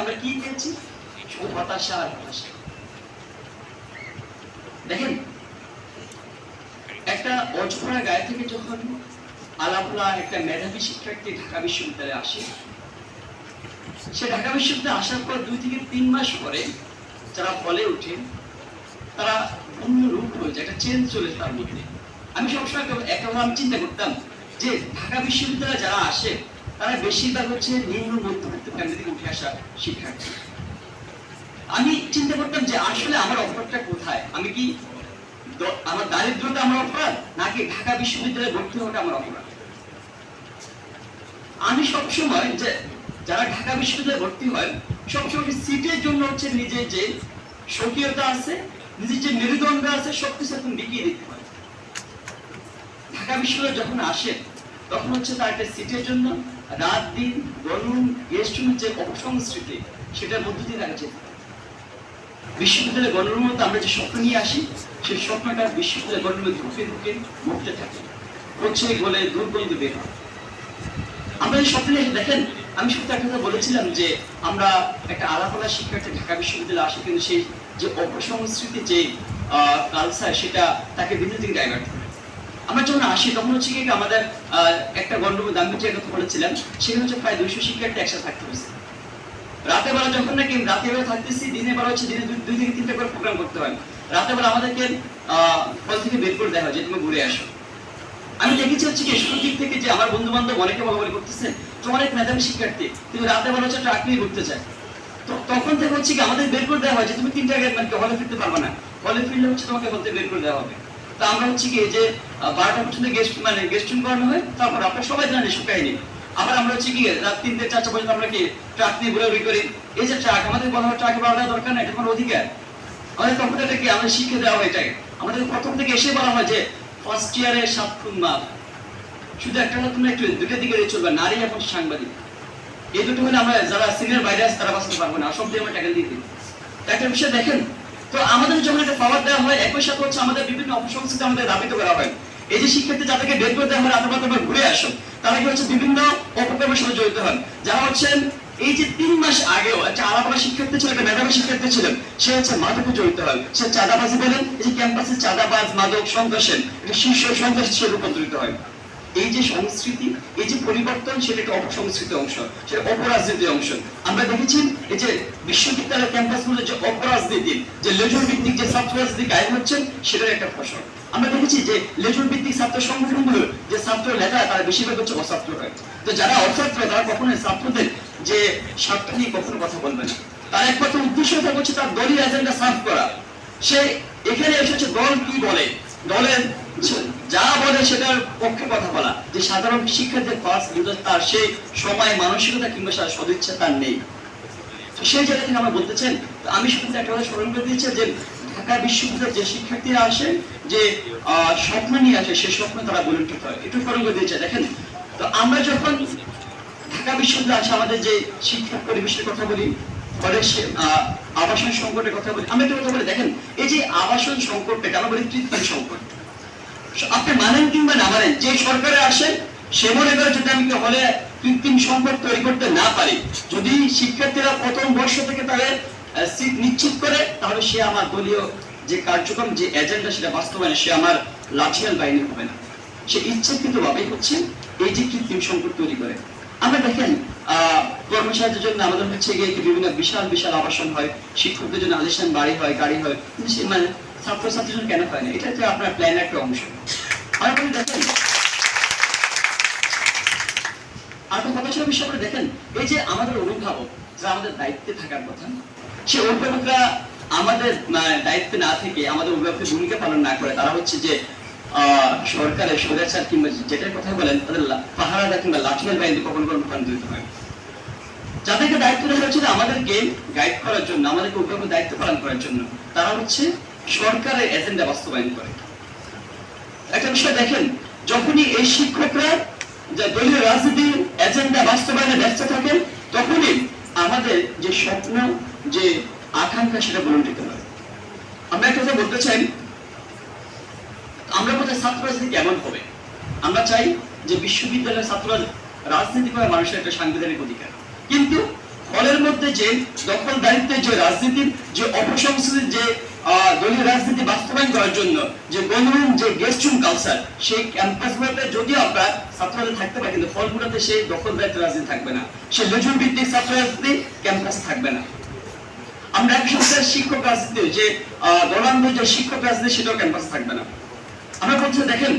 আমরা কি পেয়েছি? শুধু হতাশা আর হতাশা। দেখেন, একটা অজপড়া গায়ে থেকে যখন আলাপলা একটা মেধাবী শিক্ষার্থী ঢাকা বিশ্ববিদ্যালয়ে আসে, সে ঢাকা বিশ্ববিদ্যালয়ে আসার পর 2 থেকে 3 মাস পরে যারা বলে ওঠে তারা অন্য রূপ হয়ে যায়, একটা চেঞ্জ চলে তার মধ্যে। আমি সবসময় একটা আমি চিন্তা করতাম যে ঢাকা বিশ্ববিদ্যালয়ে যারা আসে তারা বেশিরভাগ হচ্ছে নিম্ন মধ্যবিত্ত ফ্যামিলি থেকে উঠে আসা শিক্ষার্থী। আমি চিন্তা করতাম যে আসলে আমার অপরাধটা কোথায়? আমি কি আমার দারিদ্রতা আমার অপরাধ, নাকি ঢাকা বিশ্ববিদ্যালয়ে ভর্তি হওয়াটা আমার অপরাধ? আমি সবসময় যে যারা ঢাকা বিশ্ববিদ্যালয়ে ভর্তি হয় সবসময় সিটের জন্য হচ্ছে নিজের যে স্বকীয়তা আছে, নিজের যে মেরুদণ্ড আছে, সবকিছু একদম বিকিয়ে দিতে হয়। ঢাকা বিশ্ববিদ্যালয়ে যখন আসে তখন হচ্ছে তার একটা সিটের জন্য রাত দিন গরম গেস্ট রুমের যে অপসংস্কৃতি, সেটার মধ্য দিয়ে দেখা যেতে পারে। বিশ্ববিদ্যালয়ে গণরুমে আমরা যে স্বপ্ন নিয়ে আসি, সেই স্বপ্নটা বিশ্ববিদ্যালয়ে গণরুমে ঢুকে ঢুকে মরতে থাকে, হচ্ছে গলে দূর পর্যন্ত বের হয়। আমরা এই স্বপ্নে দেখেন, আমি সত্যি একটা কথা বলেছিলাম যে আমরা একটা আলাপলা শিক্ষার্থী ঢাকা বিশ্ববিদ্যালয়ে আসে, কিন্তু সেই যে অপসংস্কৃতি যে কালচার, সেটা তাকে বিভিন্ন দিকে ডাইভার্ট করে। আমরা যখন আসি তখন হচ্ছে কি আমাদের একটা গণরুমে দাম্ভিকের কথা বলেছিলাম, সেখানে হচ্ছে প্রায় 200 শিক্ষার্থী একসাথে থাকতে হয়েছে। রাতে বেলা যখন নাকি রাতে বেলা থাকতেছি, দিনে বেলা হচ্ছে দিনে 2 থেকে 3টা করে প্রোগ্রাম করতে হয়। রাতে বেলা আমাদেরকে হল থেকে বের করে দেওয়া হয় যে তুমি ঘুরে আসো। আমি দেখেছি হচ্ছে কি শুরুর দিক থেকে যে আমার বন্ধু বান্ধব অনেকে বলাবলি করতেছেন তো অনেক মেধাবী শিক্ষার্থী, কিন্তু রাতে বেলা হচ্ছে ট্রাক নিয়ে ঘুরতে চায়। তো তখন থেকে হচ্ছে কি আমাদের বের করে দেওয়া হয় যে তুমি 3টা আগে মানে হলে ফিরতে পারবে না, হলে ফিরলে হচ্ছে তোমাকে বলতে বের করে দেওয়া হবে। তো আমরা হচ্ছে কি যে 12টা পর্যন্ত গেস্ট রুম করানো হয়, তারপর আপনারা সবাই জানেন এসব কাহিনী। আবার আমরা হচ্ছে কি রাত 3 থেকে 4টা পর্যন্ত আমরা কি ট্রাক নিয়ে ঘোরাঘুরি করি। এই যে ট্রাক, আমাদের বলা হয় ট্রাকে বাড়ানোর দরকার না, এটা কোনো অধিকার। আমাদের তখন এটা কি আমাদের শিক্ষা দেওয়া হয় এটাকে। আমাদের প্রথম থেকে এসে বলা হয় যে ফার্স্ট ইয়ারে 7 খুন মাপ, শুধু একটা না, তুমি একটু দুটো দিকে চলবে, নারী এবং সাংবাদিক, এই দুটো হলে আমরা যারা সিনিয়র বাইরে আছে তারা বাঁচতে পারবো না, সব দিয়ে আমরা ট্যাকেল দিয়ে দিই। একটা বিষয় দেখেন, তো আমাদের যখন একটা পাওয়ার দেওয়া হয়, একই সাথে হচ্ছে আমাদের বিভিন্ন অপসংস্কৃতি আমাদের দাবিত করা হয়। এই যে শিক্ষার্থী যাদেরকে বের করে দেওয়া হয় রাতে ঘুরে আসো, তারা কি হচ্ছে বিভিন্ন অপকর্মের সাথে জড়িত হন। যারা হচ্ছেন এই যে 3 মাস আগেও একটা আলাদা শিক্ষার্থী ছিল, একটা মেধাবী শিক্ষার্থী ছিলেন, সে হচ্ছে মাদকে জড়িত হয়, সে চাঁদাবাজি বলেন, এই যে ক্যাম্পাসে চাঁদাবাজ, মাদক, সন্ত্রাসের এটা শীর্ষ সন্ত্রাস হিসেবে রূপান্তরিত হয়। এই যে সংস্কৃতি, এই যে পরিবর্তন, সেটা একটা অপসংস্কৃতি অংশ, সেটা অপরাজনীতির অংশ। আমরা দেখেছি এই যে বিশ্ববিদ্যালয় ক্যাম্পাসগুলো যে অপরাজনীতি, যে লেজুর ভিত্তিক যে ছাত্র রাজনীতি কায়েম হচ্ছেন, সেটার একটা ফসল। আমরা দেখেছি যে লেজুর ভিত্তিক ছাত্র সংগঠনগুলো যে ছাত্র নেতা, তারা বেশিরভাগ হচ্ছে অছাত্র হয়। তো যারা অছাত্র তারা কখনোই ছাত্রদের যে স্বার্থ নিয়ে কখনো কথা বলবে না। তার একমাত্র উদ্দেশ্য হচ্ছে তার দলীয় এজেন্ডা সার্ভ করা। সে এখানে এসেছে দল কি বলে, দলের যা বলে সেটার পক্ষে কথা বলা, যে সাধারণ শিক্ষার্থীদের ফার্স্ট ইউজার তার সেই সময় মানসিকতা কিংবা সদিচ্ছা তার নেই। সেই জায়গা থেকে আমরা বলতেছেন, আমি শুধু একটা কথা স্মরণ করে দিচ্ছি যে ঢাকা বিশ্ববিদ্যালয়ের যে শিক্ষার্থীরা আসে, যে স্বপ্ন নিয়ে আসে, সেই স্বপ্ন তারা বলিষ্ঠ হয়, একটু স্মরণ করে দিয়েছে। দেখেন, তো আমরা যখন ঢাকা বিশ্ববিদ্যালয়ে আসে, আমাদের যে শিক্ষা পরিবেশের কথা বলি, আবাসন সংকটের কথা বলি, আমরা একটা কথা বলি, দেখেন এই যে আবাসন সংকটটা আমরা বলি কৃত্রিম সংকট। আপনি মানেন কিংবা না মানেন, যে সরকারে আসেন সে মনে করে যদি আমি হলে কৃত্রিম সংকট তৈরি করতে না পারি, যদি শিক্ষার্থীরা প্রথম বর্ষ থেকে তাদের সিট নিশ্চিত করে, তাহলে সে আমার দলীয় যে কার্যক্রম, যে এজেন্ডা, সেটা বাস্তবায়নে সে আমার লাঠিয়াল বাহিনী হবে না। সে ইচ্ছাকৃত ভাবেই হচ্ছে এই যে কৃত্রিম সংকট তৈরি করে। আমরা দেখেন কর্মচারীদের জন্য আমাদের হচ্ছে গিয়ে বিভিন্ন বিশাল বিশাল আবাসন হয়, শিক্ষকদের জন্য আলিশান বাড়ি হয়, গাড়ি হয়, কিন্তু সে মানে ছাত্রছাত্রীর জন্য কেন হয় না? এটা হচ্ছে আপনার প্ল্যানের একটা অংশ। আর দেখেন আরেকটা কথা ছিল বিষয়, আপনি দেখেন এই যে আমাদের অভিভাবক যারা আমাদের দায়িত্বে থাকার কথা, সে অভিভাবকরা আমাদের দায়িত্বে না থেকে, আমাদের অভিভাবকের ভূমিকা পালন না করে, তারা হচ্ছে যে সরকারের স্বৈরাচার কিংবা যেটার কথা বলেন তাদের পাহারাদা কিংবা লাঠিয়াল বাহিনী কখনো কখনো রূপান্তরিত হয়। যাদেরকে দায়িত্ব দেওয়া হয়েছিল আমাদেরকে গাইড করার জন্য, আমাদেরকে অভিভাবক দায়িত্ব পালন করার জন্য, তারা হচ্ছে সরকারের এজেন্ডা বাস্তবায়ন করে। একটা বিষয় দেখেন, যখনই এই শিক্ষকরা যে দলীয় রাজনীতির এজেন্ডা বাস্তবায়নে ব্যস্ত থাকেন, তখনই আমাদের যে স্বপ্ন, যে আকাঙ্ক্ষা, সেটা বলণ্ঠিত হয়। আমরা একটা কথা বলতে চাই, আমরা কোথায় ছাত্র রাজনীতি কেমন হবে? আমরা চাই যে বিশ্ববিদ্যালয়ের ছাত্র রাজনীতি করা মানুষের একটা সাংবিধানিক অধিকার, কিন্তু হলের মধ্যে যে দখলদারিত্বের যে রাজনীতির যে অপসংস্কৃতির যে দলীয় রাজনীতি বাস্তবায়ন করার জন্য যে গণরুম যে গেস্ট রুম কালচার, সেই ক্যাম্পাসগুলোতে যদিও আমরা ছাত্রদের থাকতে পারি, কিন্তু হলগুলোতে সেই দখলদারিত্বের রাজনীতি থাকবে না, সেই লেজুর ভিত্তিক ছাত্র রাজনীতি ক্যাম্পাসে থাকবে না। আমরা এক সপ্তাহের শিক্ষক রাজনীতি যে দলান্ধ যে শিক্ষক রাজনীতি সেটাও ক্যাম্পাসে থাকবে না। আমরা বলছি দেখেন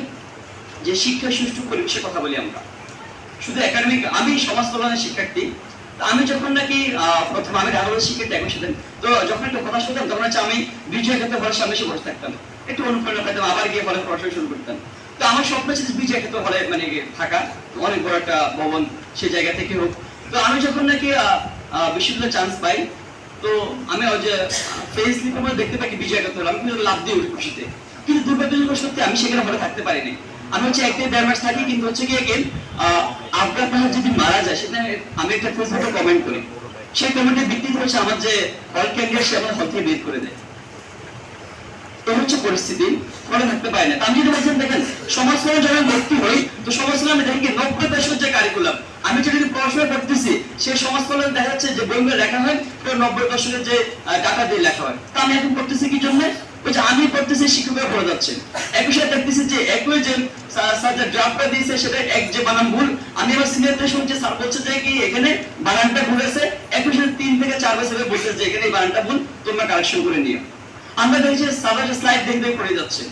যে শিক্ষা সুষ্ঠু পরিবেশের কথা বলি আমরা, শুধু একাডেমিক, আমি সমাজ কল্যাণের শিক্ষার্থী, আমি যখন নাকি প্রথম আমি ঢাকা শিক্ষার্থী একই সাথে, তো যখন একটা কথা শুনতাম তখন হচ্ছে আমি বিজয় ক্ষেত্রে হলের সামনে এসে বসে থাকতাম, একটু অনুপ্রেরণা পেতাম, আবার গিয়ে হলে পড়াশোনা শুরু করতাম। তো আমার স্বপ্ন ছিল বিজয় ক্ষেত্রে হলে মানে থাকা, অনেক বড় একটা ভবন সেই জায়গা থেকে হোক। তো আমি যখন নাকি বিশ্ববিদ্যালয়ে চান্স পাই, তো আমি ওই যে ফেসবুকের মধ্যে দেখতে পাই বিজয় ক্ষেত্রে হলো, আমি কিন্তু লাভ দিয়ে উঠি খুশিতে। কিন্তু দুর্ভাগ্যজনক সত্যি আমি সেখানে হলে থাকতে পারিনি। আমি হচ্ছে 1 থেকে 1.5 মাস থাকি, কিন্তু হচ্ছে কি আবরার তাহার যদি মারা যায় সেটা আমি একটা ফেসবুকে কমেন্ট করি, সেই কমেন্টের ভিত্তিতে হচ্ছে আমার যে হল ক্যান্ডিডেট সে আমার হল থেকে বের করে দেয়। তো হচ্ছে পরিস্থিতি, ফলে থাকতে পারি না। আমি যদি বলছেন দেখেন সমাজ কল্যাণ যখন ভর্তি হই, তো সমাজ কল্যাণ দেখেন কি 90 দশকের যে কারিকুলাম, আমি যেটা পড়াশোনা করতেছি সেই সমাজ কল্যাণ দেখা যাচ্ছে যে বইগুলো লেখা হয় তো 90 দশকের যে ডাটা দিয়ে লেখা হয়। তা আমি এখন করতেছি কি জন্য, ওই যে আমি করতেছি শিক্ষকরা পড়ে যাচ্ছে, একই সাথে দেখতেছি যে একই যে স্যার যে ড্রাফটটা দিয়েছে সেটা এক যে বানান ভুল, আমি আমার সিনিয়রদের শুনছি স্যার বলছে যে কি এখানে বানানটা ভুল আছে, একই সাথে 3 থেকে 4 বছর বলছে যে এখানে এই বানানটা ভুল, তোমরা কারেকশন করে নিও। আমরা দেখছি স্যার স্লাইড দেখে পড়ে যাচ্ছে।